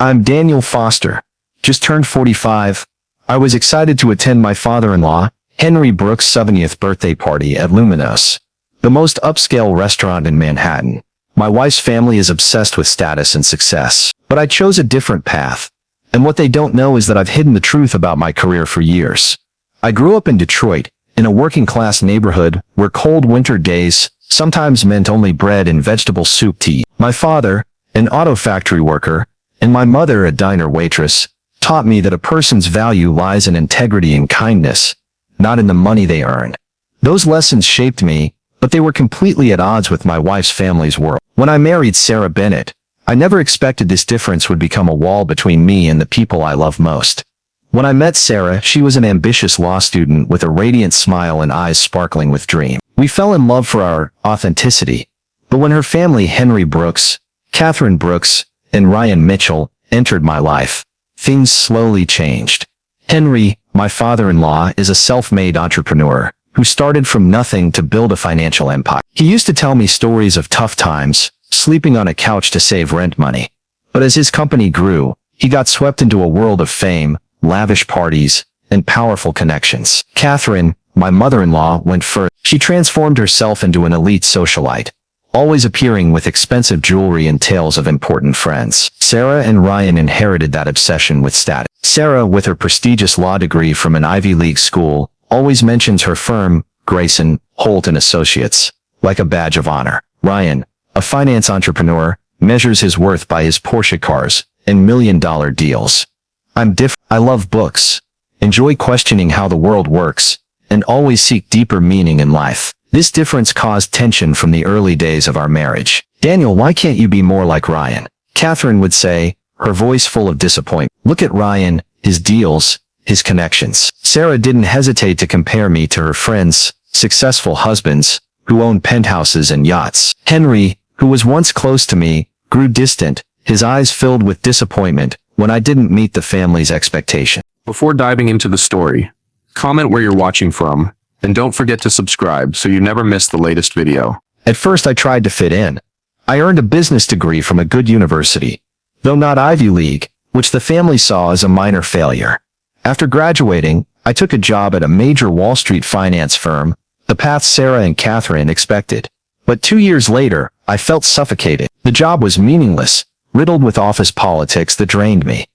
I'm Daniel Foster. Just turned 45. I was excited to attend my father-in-law, Henry Brooks' 70th birthday party at Luminos, the most upscale restaurant in Manhattan. My wife's family is obsessed with status and success, but I chose a different path. And what they don't know is that I've hidden the truth about my career for years. I grew up in Detroit, in a working-class neighborhood where cold winter days sometimes meant only bread and vegetable soup to eat. My father, an auto factory worker, and my mother, a diner waitress, taught me that a person's value lies in integrity and kindness, not in the money they earn. Those lessons shaped me, but they were completely at odds with my wife's family's world. When I married Sarah Bennett, I never expected this difference would become a wall between me and the people I love most. When I met Sarah, she was an ambitious law student with a radiant smile and eyes sparkling with dream. We fell in love for our authenticity. But when her family, Henry Brooks, Catherine Brooks, and Ryan Mitchell, entered my life, things slowly changed. Henry, my father-in-law, is a self-made entrepreneur who started from nothing to build a financial empire. He used to tell me stories of tough times, sleeping on a couch to save rent money. But as his company grew, he got swept into a world of fame, lavish parties, and powerful connections. Catherine, my mother-in-law, went further. She transformed herself into an elite socialite, always appearing with expensive jewelry and tales of important friends. Sarah and Ryan inherited that obsession with status. Sarah, with her prestigious law degree from an Ivy League school, always mentions her firm, Grayson, Holt & Associates, like a badge of honor. Ryan, a finance entrepreneur, measures his worth by his Porsche cars and million-dollar deals. I'm different. I love books, enjoy questioning how the world works, and always seek deeper meaning in life. This difference caused tension from the early days of our marriage. Daniel, why can't you be more like Ryan? Catherine would say, her voice full of disappointment. Look at Ryan, his deals, his connections. Sarah didn't hesitate to compare me to her friends, successful husbands, who owned penthouses and yachts. Henry, who was once close to me, grew distant, his eyes filled with disappointment when I didn't meet the family's expectation. Before diving into the story, comment where you're watching from, and don't forget to subscribe so you never miss the latest video. At first I tried to fit in. I earned a business degree from a good university, though not Ivy League, which the family saw as a minor failure. After graduating, I took a job at a major Wall Street finance firm, the path Sarah and Catherine expected. But 2 years later, I felt suffocated. The job was meaningless, riddled with office politics that drained me.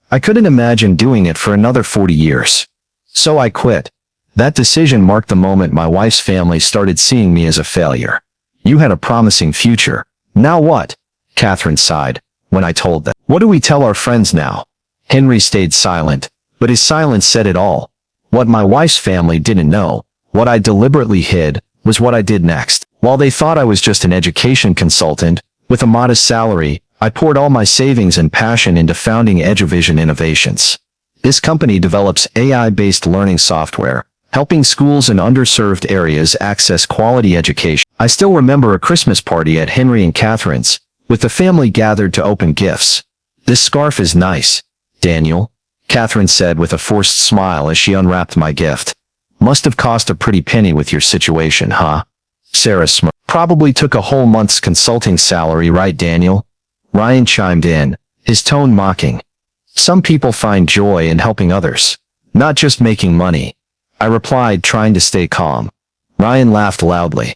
I couldn't imagine doing it for another 40 years. So I quit. That decision marked the moment my wife's family started seeing me as a failure. You had a promising future. Now what? Catherine sighed when I told them. What do we tell our friends now? Henry stayed silent, but his silence said it all. What my wife's family didn't know, what I deliberately hid, was what I did next. While they thought I was just an education consultant, with a modest salary, I poured all my savings and passion into founding EduVision Innovations. This company develops AI-based learning software, helping schools in underserved areas access quality education. I still remember a Christmas party at Henry and Catherine's, with the family gathered to open gifts. This scarf is nice, Daniel, Catherine said with a forced smile as she unwrapped my gift. Must have cost a pretty penny with your situation, huh? Sarah smirked. Probably took a whole month's consulting salary, right, Daniel? Ryan chimed in, his tone mocking. Some people find joy in helping others, not just making money. I replied, trying to stay calm. Ryan laughed loudly.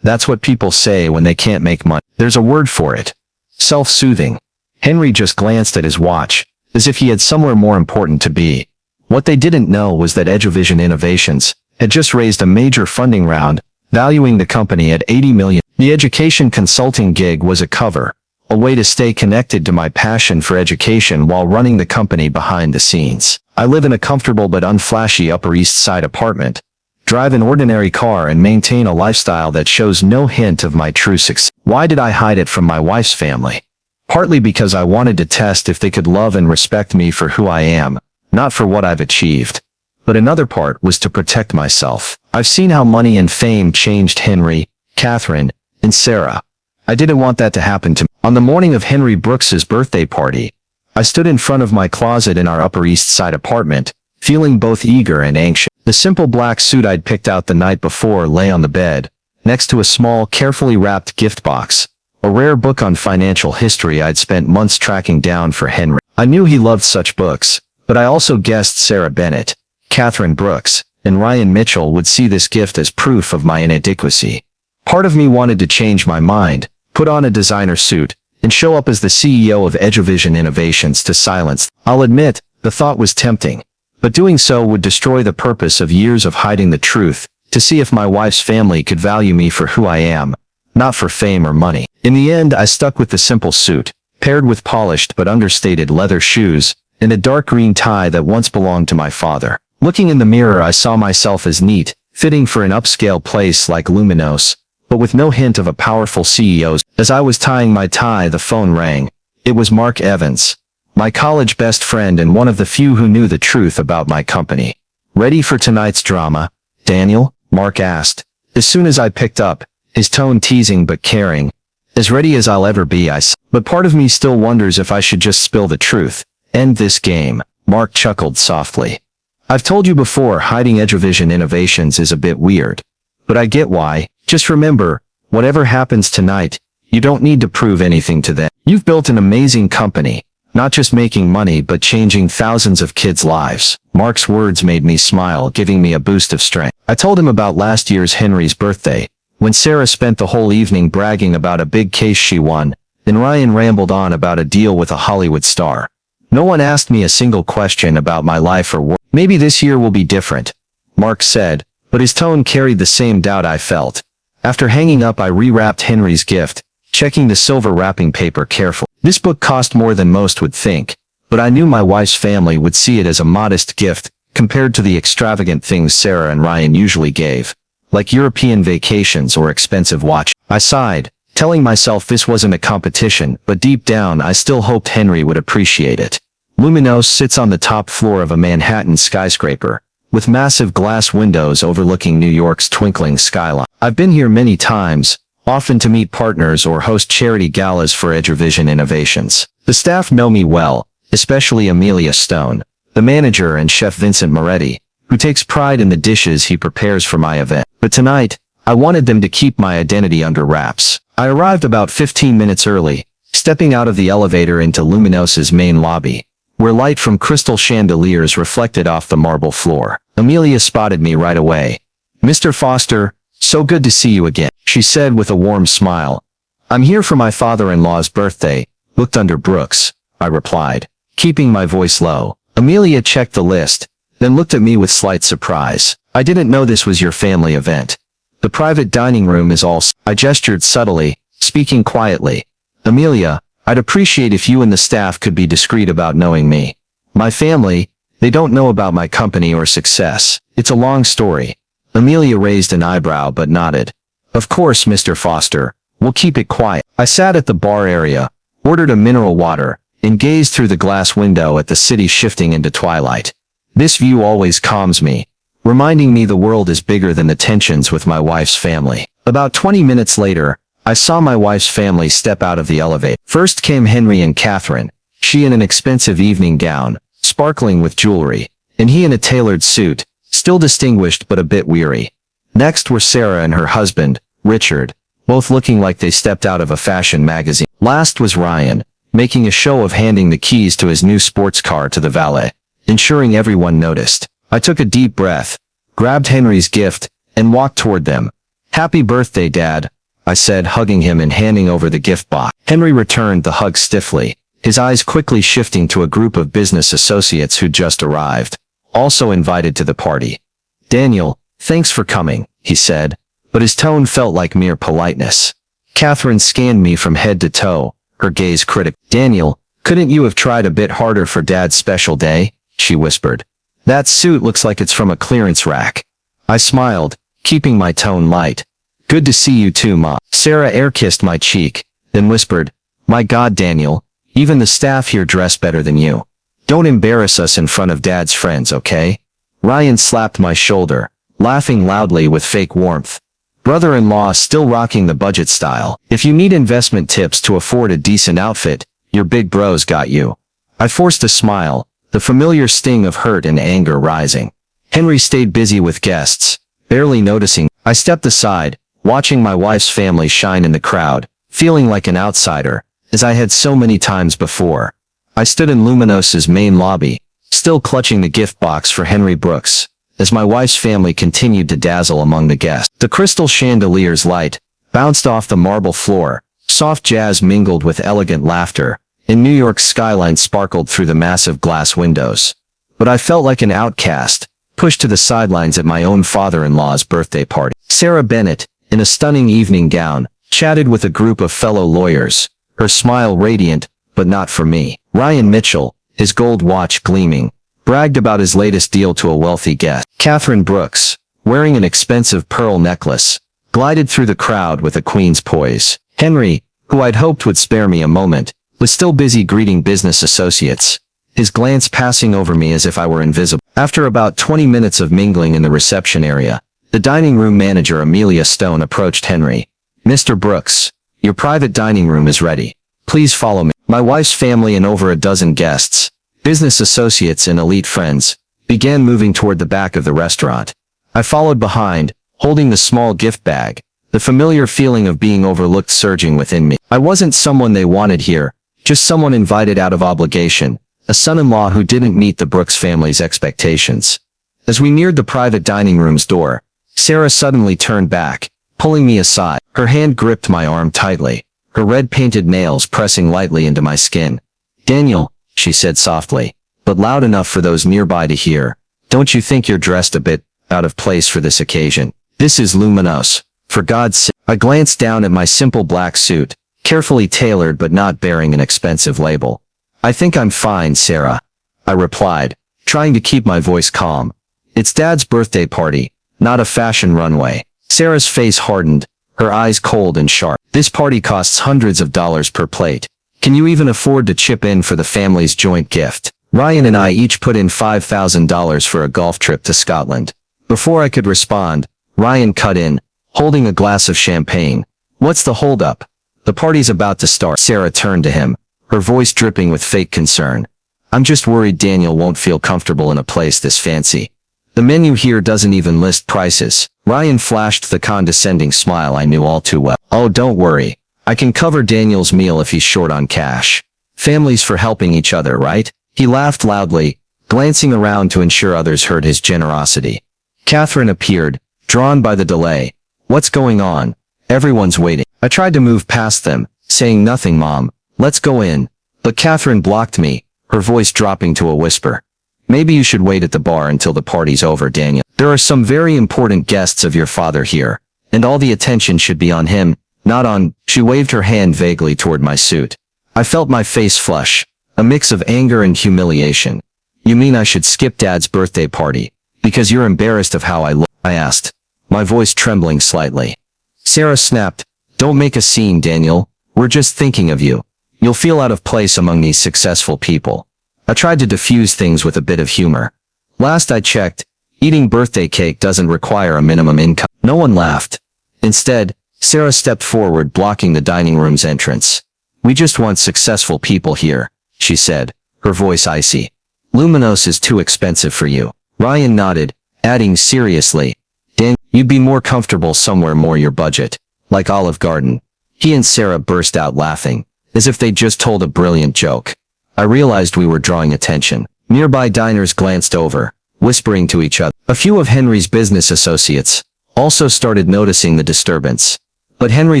That's what people say when they can't make money. There's a word for it. Self-soothing. Henry just glanced at his watch, as if he had somewhere more important to be. What they didn't know was that EduVision Innovations had just raised a major funding round, valuing the company at $80 million. The education consulting gig was a cover, a way to stay connected to my passion for education while running the company behind the scenes. I live in a comfortable but unflashy Upper East Side apartment, drive an ordinary car, and maintain a lifestyle that shows no hint of my true success. Why did I hide it from my wife's family? Partly because I wanted to test if they could love and respect me for who I am, not for what I've achieved. But another part was to protect myself. I've seen how money and fame changed Henry, Catherine, and Sarah. I didn't want that to happen to me. On the morning of Henry Brooks's birthday party, I stood in front of my closet in our Upper East Side apartment, feeling both eager and anxious. The simple black suit I'd picked out the night before lay on the bed, next to a small, carefully wrapped gift box, a rare book on financial history I'd spent months tracking down for Henry. I knew he loved such books, but I also guessed Sarah Bennett, Catherine Brooks, and Ryan Mitchell would see this gift as proof of my inadequacy. Part of me wanted to change my mind, put on a designer suit, and show up as the CEO of EduVision Innovations to silence. I'll admit, the thought was tempting, but doing so would destroy the purpose of years of hiding the truth, to see if my wife's family could value me for who I am, not for fame or money. In the end, I stuck with the simple suit, paired with polished but understated leather shoes, and a dark green tie that once belonged to my father. Looking in the mirror, I saw myself as neat, fitting for an upscale place like Luminos, but with no hint of a powerful CEO's. As I was tying my tie, the phone rang. It was Mark Evans, my college best friend and one of the few who knew the truth about my company. "Ready for tonight's drama, Daniel?" Mark asked. As soon as I picked up, his tone teasing but caring. "As ready as I'll ever be," I said. But part of me still wonders if I should just spill the truth. "End this game," Mark chuckled softly. "I've told you before, hiding EduVision Innovations is a bit weird. But I get why. Just remember, whatever happens tonight, you don't need to prove anything to them. You've built an amazing company, not just making money but changing thousands of kids' lives." Mark's words made me smile, giving me a boost of strength. I told him about last year's Henry's birthday, when Sarah spent the whole evening bragging about a big case she won, then Ryan rambled on about a deal with a Hollywood star. No one asked me a single question about my life or work. "Maybe this year will be different," Mark said, but his tone carried the same doubt I felt. After hanging up, I rewrapped Henry's gift, checking the silver wrapping paper carefully. This book cost more than most would think, but I knew my wife's family would see it as a modest gift compared to the extravagant things Sarah and Ryan usually gave, like European vacations or expensive watches. I sighed, telling myself this wasn't a competition, but deep down I still hoped Henry would appreciate it. Luminos sits on the top floor of a Manhattan skyscraper, with massive glass windows overlooking New York's twinkling skyline. I've been here many times, often to meet partners or host charity galas for EduVision Innovations. The staff know me well, especially Amelia Stone, the manager, and Chef Vincent Moretti, who takes pride in the dishes he prepares for my event. But tonight, I wanted them to keep my identity under wraps. I arrived about 15 minutes early, stepping out of the elevator into Luminos's main lobby, where light from crystal chandeliers reflected off the marble floor. Amelia spotted me right away. "Mr. Foster, so good to see you again," she said with a warm smile. "I'm here for my father-in-law's birthday, booked under Brooks," I replied, keeping my voice low. Amelia checked the list, then looked at me with slight surprise. "I didn't know this was your family event. The private dining room is all..." I gestured subtly, speaking quietly. "Amelia, I'd appreciate if you and the staff could be discreet about knowing me. My family, they don't know about my company or success. It's a long story." Amelia raised an eyebrow but nodded. "Of course, Mr. Foster, we'll keep it quiet." I sat at the bar area, ordered a mineral water, and gazed through the glass window at the city shifting into twilight. This view always calms me, reminding me the world is bigger than the tensions with my wife's family. About 20 minutes later, I saw my wife's family step out of the elevator. First came Henry and Catherine, she in an expensive evening gown, sparkling with jewelry, and he in a tailored suit, still distinguished but a bit weary. Next were Sarah and her husband, Richard, both looking like they stepped out of a fashion magazine. Last was Ryan, making a show of handing the keys to his new sports car to the valet, ensuring everyone noticed. I took a deep breath, grabbed Henry's gift, and walked toward them. "Happy birthday, Dad," I said, hugging him and handing over the gift box. Henry returned the hug stiffly, his eyes quickly shifting to a group of business associates who'd just arrived, also invited to the party. "Daniel, thanks for coming," he said, but his tone felt like mere politeness. Catherine scanned me from head to toe, her gaze critical. "Daniel, couldn't you have tried a bit harder for Dad's special day?" she whispered. "That suit looks like it's from a clearance rack." I smiled, keeping my tone light. "Good to see you too, Ma." Sarah air-kissed my cheek, then whispered, "My God, Daniel, even the staff here dress better than you. Don't embarrass us in front of Dad's friends, okay?" Ryan slapped my shoulder, laughing loudly with fake warmth. "Brother-in-law still rocking the budget style. If you need investment tips to afford a decent outfit, your big bro's got you." I forced a smile, the familiar sting of hurt and anger rising. Henry stayed busy with guests, barely noticing. I stepped aside, watching my wife's family shine in the crowd, feeling like an outsider, as I had so many times before. I stood in Luminos's main lobby, still clutching the gift box for Henry Brooks, as my wife's family continued to dazzle among the guests. The crystal chandelier's light bounced off the marble floor, soft jazz mingled with elegant laughter, and New York's skyline sparkled through the massive glass windows. But I felt like an outcast, pushed to the sidelines at my own father-in-law's birthday party. Sarah Bennett, in a stunning evening gown, chatted with a group of fellow lawyers, her smile radiant, but not for me. Ryan Mitchell, his gold watch gleaming, bragged about his latest deal to a wealthy guest. Catherine Brooks, wearing an expensive pearl necklace, glided through the crowd with a queen's poise. Henry, who I'd hoped would spare me a moment, was still busy greeting business associates, his glance passing over me as if I were invisible. After about 20 minutes of mingling in the reception area, the dining room manager Amelia Stone approached Henry. "Mr. Brooks, your private dining room is ready. Please follow me." My wife's family and over a dozen guests, business associates and elite friends, began moving toward the back of the restaurant. I followed behind, holding the small gift bag, the familiar feeling of being overlooked surging within me. I wasn't someone they wanted here, just someone invited out of obligation, a son-in-law who didn't meet the Brooks family's expectations. As we neared the private dining room's door, Sarah suddenly turned back, pulling me aside. Her hand gripped my arm tightly, her red-painted nails pressing lightly into my skin. "Daniel," she said softly, but loud enough for those nearby to hear, "don't you think you're dressed a bit out of place for this occasion? This is Luminos, for God's sake." I glanced down at my simple black suit, carefully tailored but not bearing an expensive label. "I think I'm fine, Sarah," I replied, trying to keep my voice calm. "It's Dad's birthday party, not a fashion runway." Sarah's face hardened, her eyes cold and sharp. "This party costs hundreds of dollars per plate. Can you even afford to chip in for the family's joint gift?" Ryan and I each put in $5,000 for a golf trip to Scotland. Before I could respond, Ryan cut in, holding a glass of champagne. "What's the holdup? The party's about to start." Sarah turned to him, her voice dripping with fake concern. "I'm just worried Daniel won't feel comfortable in a place this fancy. The menu here doesn't even list prices." Ryan flashed the condescending smile I knew all too well. "Oh, don't worry. I can cover Daniel's meal if he's short on cash. Families for helping each other, right?" He laughed loudly, glancing around to ensure others heard his generosity. Catherine appeared, drawn by the delay. "What's going on? Everyone's waiting." I tried to move past them, saying, "Nothing, Mom. Let's go in." But Catherine blocked me, her voice dropping to a whisper. "Maybe you should wait at the bar until the party's over, Daniel. There are some very important guests of your father here, and all the attention should be on him, not on—" She waved her hand vaguely toward my suit. I felt my face flush, a mix of anger and humiliation. "You mean I should skip Dad's birthday party, because you're embarrassed of how I look?" I asked, my voice trembling slightly. Sarah snapped, "Don't make a scene, Daniel. We're just thinking of you. You'll feel out of place among these successful people." I tried to diffuse things with a bit of humor. "Last I checked, eating birthday cake doesn't require a minimum income." No one laughed. Instead, Sarah stepped forward, blocking the dining room's entrance. "We just want successful people here," she said, her voice icy. "Luminos is too expensive for you." Ryan nodded, adding seriously, "Dan, you'd be more comfortable somewhere more your budget, like Olive Garden." He and Sarah burst out laughing, as if they'd just told a brilliant joke. I realized we were drawing attention. Nearby diners glanced over, whispering to each other. A few of Henry's business associates also started noticing the disturbance. But Henry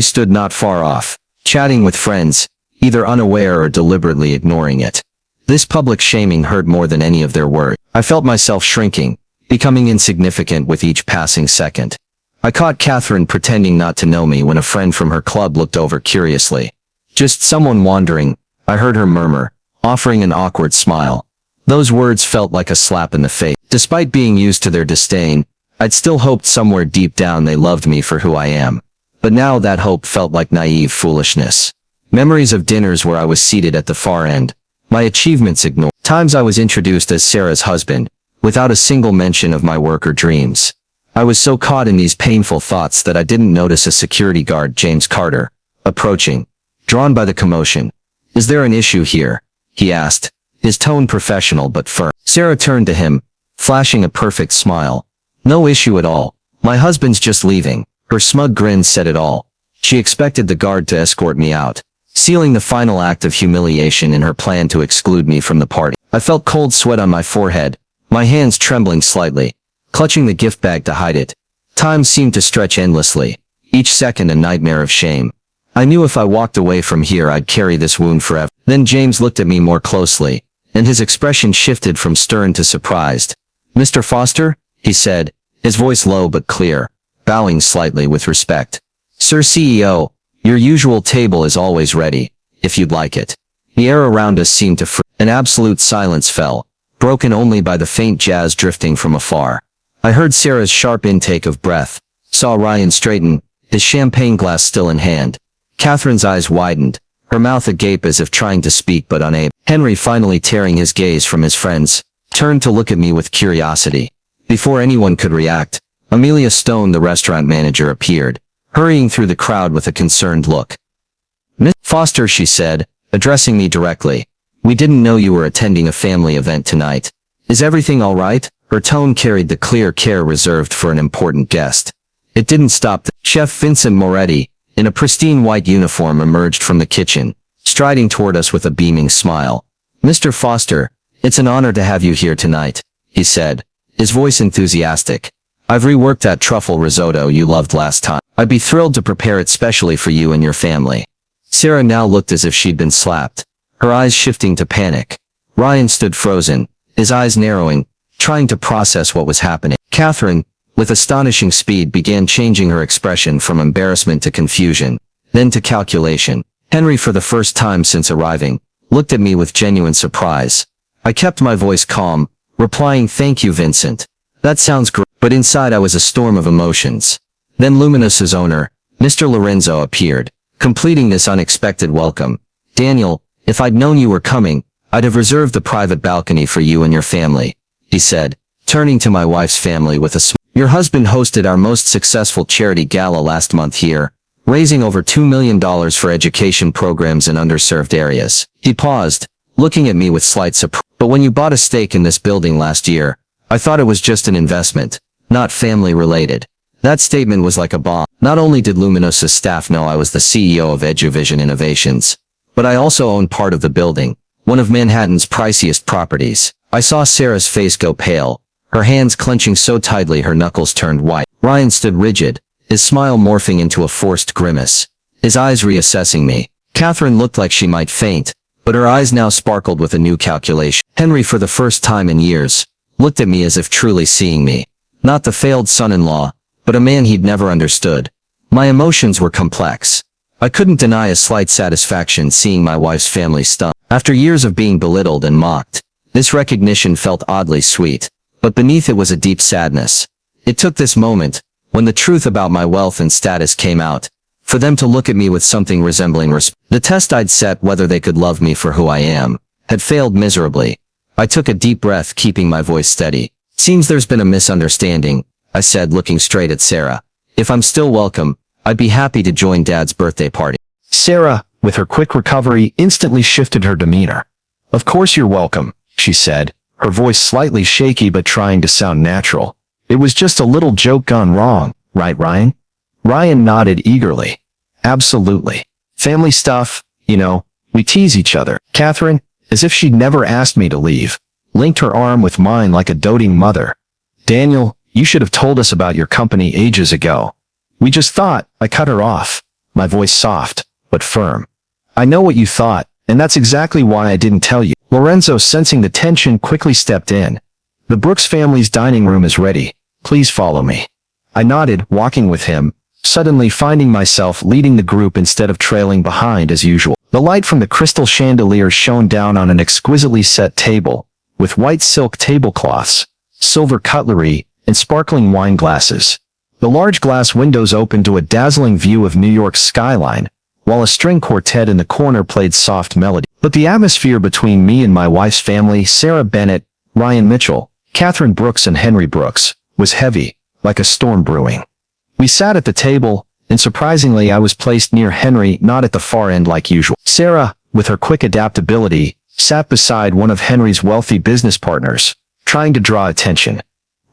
stood not far off, chatting with friends, either unaware or deliberately ignoring it. This public shaming hurt more than any of their words. I felt myself shrinking, becoming insignificant with each passing second. I caught Catherine pretending not to know me when a friend from her club looked over curiously. "Just someone wandering," I heard her murmur, offering an awkward smile. Those words felt like a slap in the face. Despite being used to their disdain, I'd still hoped somewhere deep down they loved me for who I am. But now that hope felt like naive foolishness. Memories of dinners where I was seated at the far end, my achievements ignored. Times I was introduced as Sarah's husband, without a single mention of my work or dreams. I was so caught in these painful thoughts that I didn't notice a security guard, James Carter, approaching, drawn by the commotion. "Is there an issue here?" he asked, his tone professional but firm. Sarah turned to him, flashing a perfect smile. "No issue at all. My husband's just leaving." Her smug grin said it all. She expected the guard to escort me out, sealing the final act of humiliation in her plan to exclude me from the party. I felt cold sweat on my forehead, my hands trembling slightly, clutching the gift bag to hide it. Time seemed to stretch endlessly, each second a nightmare of shame. I knew if I walked away from here I'd carry this wound forever. Then James looked at me more closely, and his expression shifted from stern to surprised. "Mr. Foster?" he said, his voice low but clear, bowing slightly with respect. "Sir CEO, your usual table is always ready, if you'd like it." The air around us seemed to freeze. An absolute silence fell, broken only by the faint jazz drifting from afar. I heard Sarah's sharp intake of breath, saw Ryan straighten, his champagne glass still in hand. Catherine's eyes widened, her mouth agape as if trying to speak but unable. Henry, finally tearing his gaze from his friends, turned to look at me with curiosity. Before anyone could react, Amelia Stone, the restaurant manager, appeared, hurrying through the crowd with a concerned look. "Miss Foster," she said, addressing me directly, "we didn't know you were attending a family event tonight. Is everything all right?" Her tone carried the clear care reserved for an important guest. It didn't stop. Chef Vincent Moretti, in a pristine white uniform, emerged from the kitchen, striding toward us with a beaming smile. "Mr. Foster, it's an honor to have you here tonight," he said, his voice enthusiastic. "I've reworked that truffle risotto you loved last time. I'd be thrilled to prepare it specially for you and your family." Sarah now looked as if she'd been slapped, her eyes shifting to panic. Ryan stood frozen, his eyes narrowing, trying to process what was happening. Catherine, with astonishing speed, began changing her expression from embarrassment to confusion, then to calculation. Henry, for the first time since arriving, looked at me with genuine surprise. I kept my voice calm, replying, "Thank you, Vincent. That sounds great." But inside I was a storm of emotions. Then Luminos's owner, Mr. Lorenzo, appeared, completing this unexpected welcome. "Daniel, if I'd known you were coming, I'd have reserved the private balcony for you and your family," he said, turning to my wife's family with a smile. "Your husband hosted our most successful charity gala last month here, raising over $2 million for education programs in underserved areas." He paused, looking at me with slight surprise. "But when you bought a stake in this building last year, I thought it was just an investment, not family related." That statement was like a bomb. Not only did Luminos' staff know I was the CEO of EduVision Innovations, but I also owned part of the building, one of Manhattan's priciest properties. I saw Sarah's face go pale, her hands clenching so tightly her knuckles turned white. Ryan stood rigid, his smile morphing into a forced grimace, his eyes reassessing me. Catherine looked like she might faint, but her eyes now sparkled with a new calculation. Henry, for the first time in years, looked at me as if truly seeing me. Not the failed son-in-law, but a man he'd never understood. My emotions were complex. I couldn't deny a slight satisfaction seeing my wife's family stunned. After years of being belittled and mocked, this recognition felt oddly sweet, but beneath it was a deep sadness. It took this moment, when the truth about my wealth and status came out, for them to look at me with something resembling respect. The test I'd set, whether they could love me for who I am, had failed miserably. I took a deep breath, keeping my voice steady. "Seems there's been a misunderstanding," I said, looking straight at Sarah. "If I'm still welcome, I'd be happy to join Dad's birthday party." Sarah, with her quick recovery, instantly shifted her demeanor. "Of course you're welcome," she said, her voice slightly shaky but trying to sound natural. "It was just a little joke gone wrong, right, Ryan?" Ryan nodded eagerly. "Absolutely. Family stuff, you know, we tease each other." Catherine, as if she'd never asked me to leave, linked her arm with mine like a doting mother. "Daniel, you should have told us about your company ages ago. We just thought," I cut her off, my voice soft, but firm. "I know what you thought, and that's exactly why I didn't tell you." Lorenzo, sensing the tension, quickly stepped in. "The Brooks family's dining room is ready. Please follow me." I nodded, walking with him, suddenly finding myself leading the group instead of trailing behind as usual. The light from the crystal chandelier shone down on an exquisitely set table, with white silk tablecloths, silver cutlery, and sparkling wine glasses. The large glass windows opened to a dazzling view of New York's skyline, while a string quartet in the corner played soft melody. But the atmosphere between me and my wife's family, Sarah Bennett, Ryan Mitchell, Catherine Brooks, and Henry Brooks, was heavy, like a storm brewing. We sat at the table, and surprisingly I was placed near Henry, not at the far end like usual. Sarah, with her quick adaptability, sat beside one of Henry's wealthy business partners, trying to draw attention.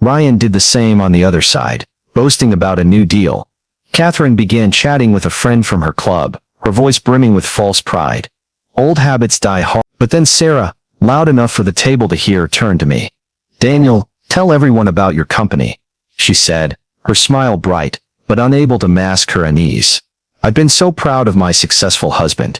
Ryan did the same on the other side, boasting about a new deal. Catherine began chatting with a friend from her club, her voice brimming with false pride. Old habits die hard. But then Sarah, loud enough for the table to hear, turned to me. Daniel, tell everyone about your company, she said, her smile bright, but unable to mask her unease. I've been so proud of my successful husband.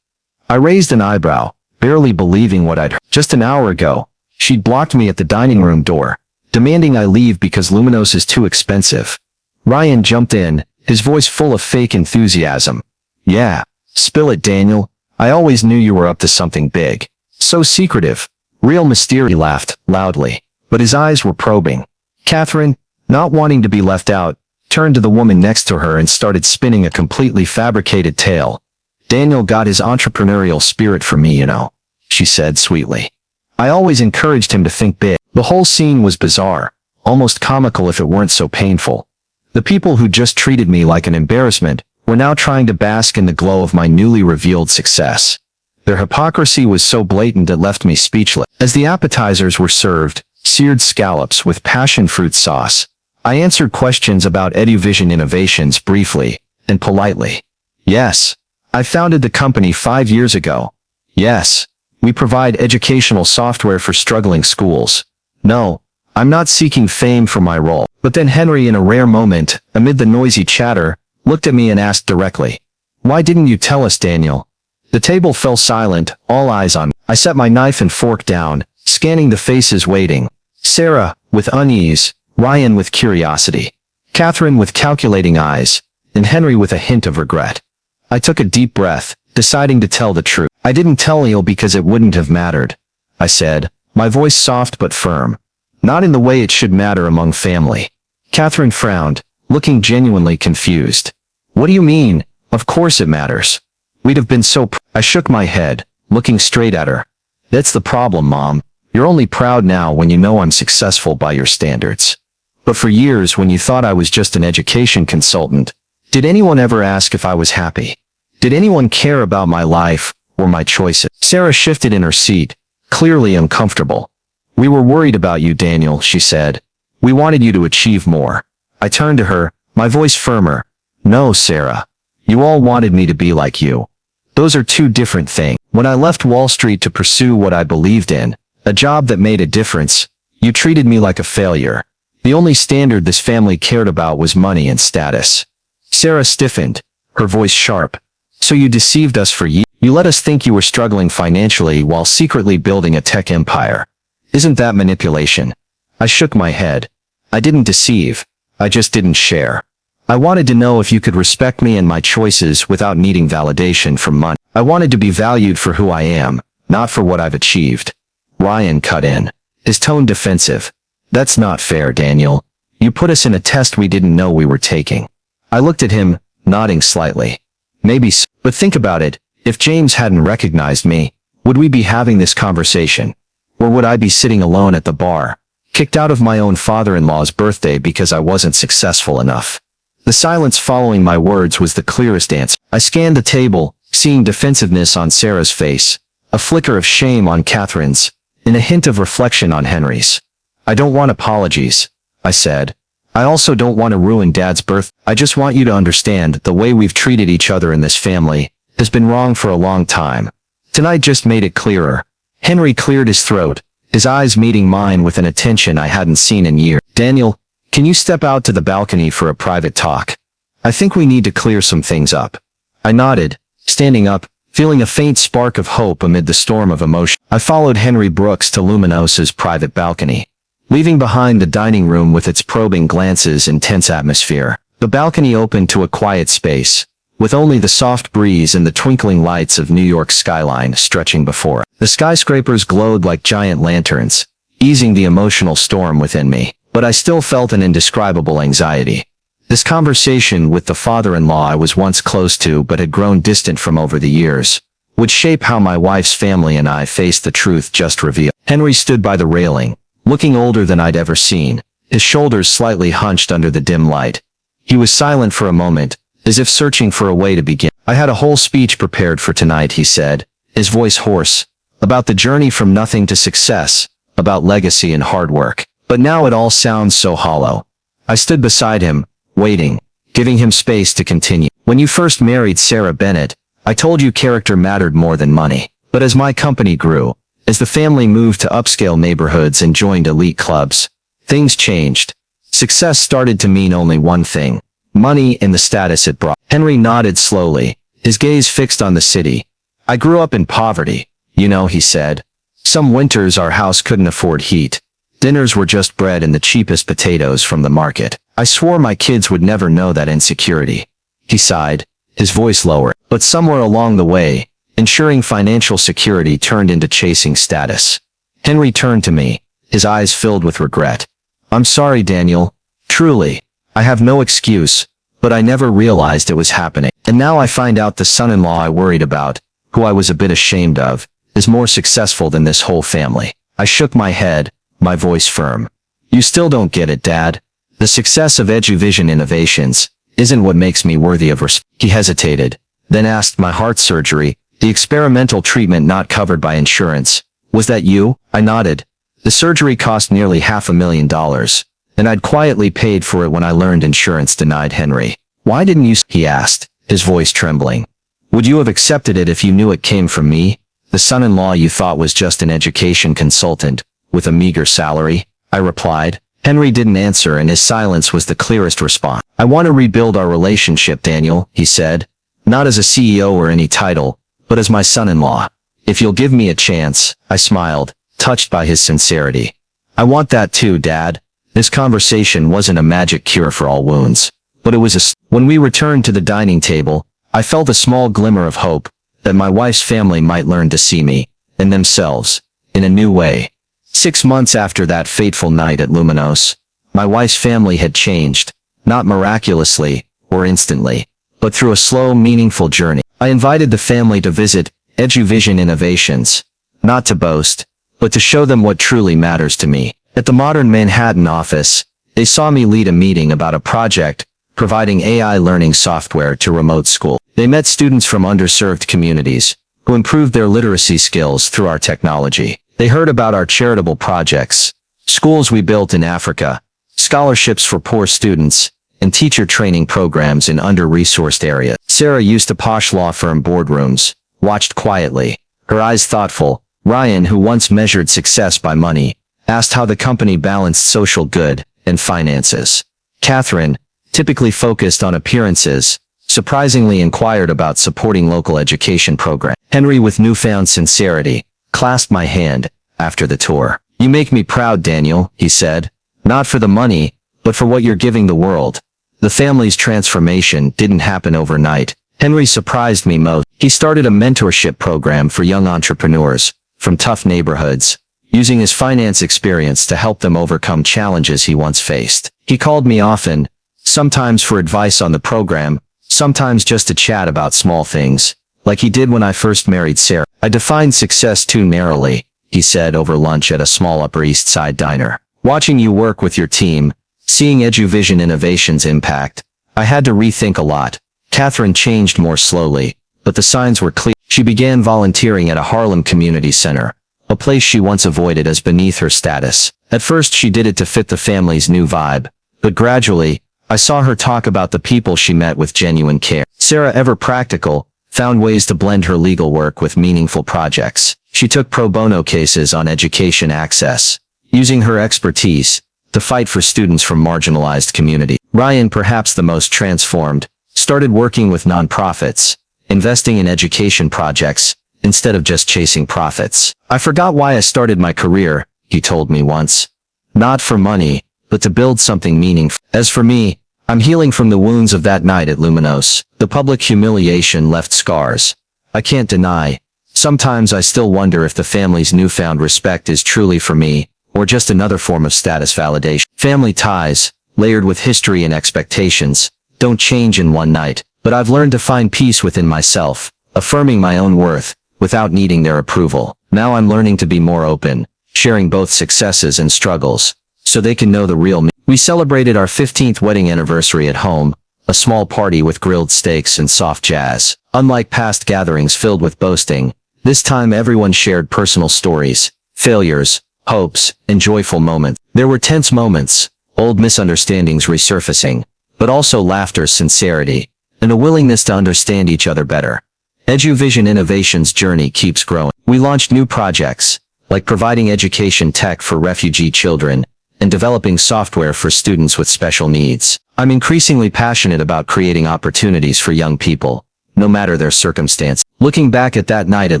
I raised an eyebrow, barely believing what I'd heard. Just an hour ago, she'd blocked me at the dining room door, demanding I leave because Luminos is too expensive. Ryan jumped in, his voice full of fake enthusiasm. Yeah, spill it, Daniel. I always knew you were up to something big. So secretive. Real mysterious. He laughed, loudly, but his eyes were probing. Catherine, not wanting to be left out, turned to the woman next to her and started spinning a completely fabricated tale. Daniel got his entrepreneurial spirit from me, you know, she said sweetly. I always encouraged him to think big. The whole scene was bizarre, almost comical if it weren't so painful. The people who just treated me like an embarrassment were now trying to bask in the glow of my newly revealed success. Their hypocrisy was so blatant it left me speechless. As the appetizers were served, seared scallops with passion fruit sauce, I answered questions about EduVision Innovations briefly and politely. Yes, I founded the company 5 years ago. Yes, we provide educational software for struggling schools. No, I'm not seeking fame for my role. But then Henry, in a rare moment, amid the noisy chatter, looked at me and asked directly, "Why didn't you tell us, Daniel?" The table fell silent, all eyes on me. I set my knife and fork down, scanning the faces waiting. Sarah, with unease, Ryan with curiosity, Catherine with calculating eyes, and Henry with a hint of regret. I took a deep breath, deciding to tell the truth. I didn't tell Neil because it wouldn't have mattered, I said, my voice soft but firm. Not in the way it should matter among family. Catherine frowned, looking genuinely confused. What do you mean? Of course it matters. We'd have been so I shook my head, looking straight at her. That's the problem, Mom. You're only proud now when you know I'm successful by your standards. But for years, when you thought I was just an education consultant, did anyone ever ask if I was happy? Did anyone care about my life or my choices? Sarah shifted in her seat, clearly uncomfortable. We were worried about you, Daniel, she said. We wanted you to achieve more. I turned to her, my voice firmer. No, Sarah. You all wanted me to be like you. Those are two different things. When I left Wall Street to pursue what I believed in, a job that made a difference, you treated me like a failure. The only standard this family cared about was money and status. Sarah stiffened, her voice sharp. So you deceived us for years. You let us think you were struggling financially while secretly building a tech empire. Isn't that manipulation? I shook my head. I didn't deceive. I just didn't share. I wanted to know if you could respect me and my choices without needing validation from money. I wanted to be valued for who I am, not for what I've achieved. Ryan cut in, his tone defensive. That's not fair, Daniel. You put us in a test we didn't know we were taking. I looked at him, nodding slightly. Maybe so. But think about it. If James hadn't recognized me, would we be having this conversation? Or would I be sitting alone at the bar, kicked out of my own father-in-law's birthday because I wasn't successful enough? The silence following my words was the clearest answer. I scanned the table, seeing defensiveness on Sarah's face, a flicker of shame on Catherine's, and a hint of reflection on Henry's. I don't want apologies, I said. I also don't want to ruin Dad's birth. I just want you to understand the way we've treated each other in this family has been wrong for a long time. Tonight just made it clearer. Henry cleared his throat, his eyes meeting mine with an attention I hadn't seen in years. Daniel, can you step out to the balcony for a private talk? I think we need to clear some things up. I nodded, standing up, feeling a faint spark of hope amid the storm of emotion. I followed Henry Brooks to Luminos's private balcony, leaving behind the dining room with its probing glances and tense atmosphere. The balcony opened to a quiet space, with only the soft breeze and the twinkling lights of New York's skyline stretching before it. The skyscrapers glowed like giant lanterns, easing the emotional storm within me, but I still felt an indescribable anxiety. This conversation with the father-in-law I was once close to but had grown distant from over the years would shape how my wife's family and I faced the truth just revealed. Henry stood by the railing, looking older than I'd ever seen, his shoulders slightly hunched under the dim light. He was silent for a moment, as if searching for a way to begin. I had a whole speech prepared for tonight, he said, his voice hoarse, about the journey from nothing to success, about legacy and hard work. But now it all sounds so hollow. I stood beside him, waiting, giving him space to continue. When you first married Sarah Bennett, I told you character mattered more than money. But as my company grew, as the family moved to upscale neighborhoods and joined elite clubs, things changed. Success started to mean only one thing: money and the status it brought. Henry nodded slowly, his gaze fixed on the city. I grew up in poverty, he said. Some winters our house couldn't afford heat. Dinners were just bread and the cheapest potatoes from the market. I swore my kids would never know that insecurity. He sighed, his voice lower. But somewhere along the way, ensuring financial security turned into chasing status. Henry turned to me, his eyes filled with regret. I'm sorry, Daniel. Truly. I have no excuse, but I never realized it was happening. And now I find out the son-in-law I worried about, who I was a bit ashamed of, is more successful than this whole family. I shook my head, my voice firm. You still don't get it, Dad. The success of EduVision Innovations isn't what makes me worthy of respect. He hesitated, then asked, my heart surgery, the experimental treatment not covered by insurance, was that you? I nodded. The surgery cost nearly $500,000, and I'd quietly paid for it when I learned insurance denied Henry. Why didn't you? He asked, his voice trembling. Would you have accepted it if you knew it came from me, the son-in-law you thought was just an education consultant, with a meager salary? I replied. Henry didn't answer, and his silence was the clearest response. I want to rebuild our relationship, Daniel, he said. Not as a CEO or any title, but as my son-in-law. If you'll give me a chance, I smiled, touched by his sincerity. I want that too, Dad. This conversation wasn't a magic cure for all wounds, but it was When we returned to the dining table, I felt a small glimmer of hope that my wife's family might learn to see me, and themselves, in a new way. 6 months after that fateful night at Luminos, my wife's family had changed, not miraculously or instantly, but through a slow, meaningful journey. I invited the family to visit EduVision Innovations, not to boast, but to show them what truly matters to me. At the modern Manhattan office, they saw me lead a meeting about a project providing AI learning software to remote schools. They met students from underserved communities who improved their literacy skills through our technology. They heard about our charitable projects, schools we built in Africa, scholarships for poor students, and teacher training programs in under-resourced areas. Sarah used to posh law firm boardrooms, watched quietly, her eyes thoughtful. Ryan, who once measured success by money, asked how the company balanced social good and finances. Catherine, typically focused on appearances, surprisingly inquired about supporting local education programs. Henry, with newfound sincerity, clasped my hand after the tour. You make me proud, Daniel, he said. Not for the money, but for what you're giving the world. The family's transformation didn't happen overnight. Henry surprised me most. He started a mentorship program for young entrepreneurs from tough neighborhoods, using his finance experience to help them overcome challenges he once faced. He called me often, sometimes for advice on the program, sometimes just to chat about small things, like he did when I first married Sarah. I defined success too narrowly, he said over lunch at a small Upper East Side diner. Watching you work with your team, seeing EduVision Innovations' impact, I had to rethink a lot. Catherine changed more slowly, but the signs were clear. She began volunteering at a Harlem community center, a place she once avoided as beneath her status. At first she did it to fit the family's new vibe, but gradually, I saw her talk about the people she met with genuine care. Sarah, ever practical, found ways to blend her legal work with meaningful projects. She took pro bono cases on education access, using her expertise to fight for students from marginalized communities. Ryan, perhaps the most transformed, started working with nonprofits, investing in education projects, instead of just chasing profits. I forgot why I started my career, he told me once. Not for money, but to build something meaningful. As for me, I'm healing from the wounds of that night at Luminos. The public humiliation left scars. I can't deny. Sometimes I still wonder if the family's newfound respect is truly for me, or just another form of status validation. Family ties, layered with history and expectations, don't change in one night, but I've learned to find peace within myself, affirming my own worth, without needing their approval. Now I'm learning to be more open, sharing both successes and struggles, so they can know the real me. We celebrated our 15th wedding anniversary at home, a small party with grilled steaks and soft jazz. Unlike past gatherings filled with boasting, this time everyone shared personal stories, failures, hopes, and joyful moments. There were tense moments, old misunderstandings resurfacing, but also laughter, sincerity, and a willingness to understand each other better. EduVision Innovations' journey keeps growing. We launched new projects, like providing education tech for refugee children and developing software for students with special needs. I'm increasingly passionate about creating opportunities for young people, no matter their circumstance. Looking back at that night at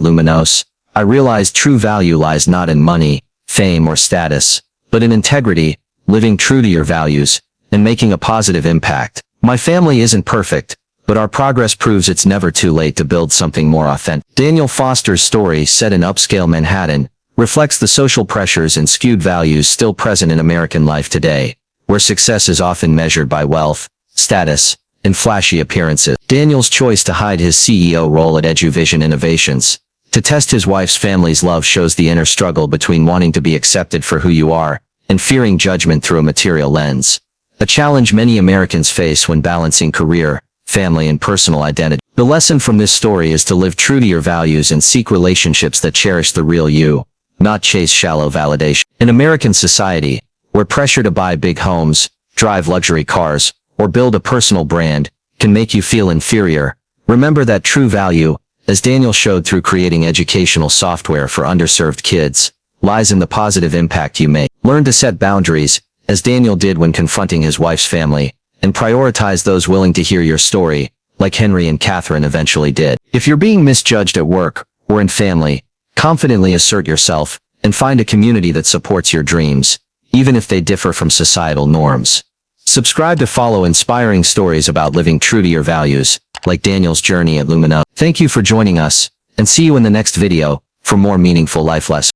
Luminos, I realized true value lies not in money, fame, or status, but in integrity, living true to your values, and making a positive impact. My family isn't perfect, but our progress proves it's never too late to build something more authentic. Daniel Foster's story, set in upscale Manhattan, reflects the social pressures and skewed values still present in American life today, where success is often measured by wealth, status, and flashy appearances. Daniel's choice to hide his CEO role at EduVision Innovations to test his wife's family's love shows the inner struggle between wanting to be accepted for who you are and fearing judgment through a material lens, a challenge many Americans face when balancing career, family, and personal identity. The lesson from this story is to live true to your values and seek relationships that cherish the real you, not chase shallow validation. In American society, where pressure to buy big homes, drive luxury cars, or build a personal brand can make you feel inferior, remember that true value, as Daniel showed through creating educational software for underserved kids, lies in the positive impact you make. Learn to set boundaries, as Daniel did when confronting his wife's family, and prioritize those willing to hear your story, like Henry and Catherine eventually did. If you're being misjudged at work or in family, confidently assert yourself and find a community that supports your dreams, even if they differ from societal norms. Subscribe to follow inspiring stories about living true to your values, like Daniel's journey at Luminos. Thank you for joining us, and see you in the next video for more meaningful life lessons.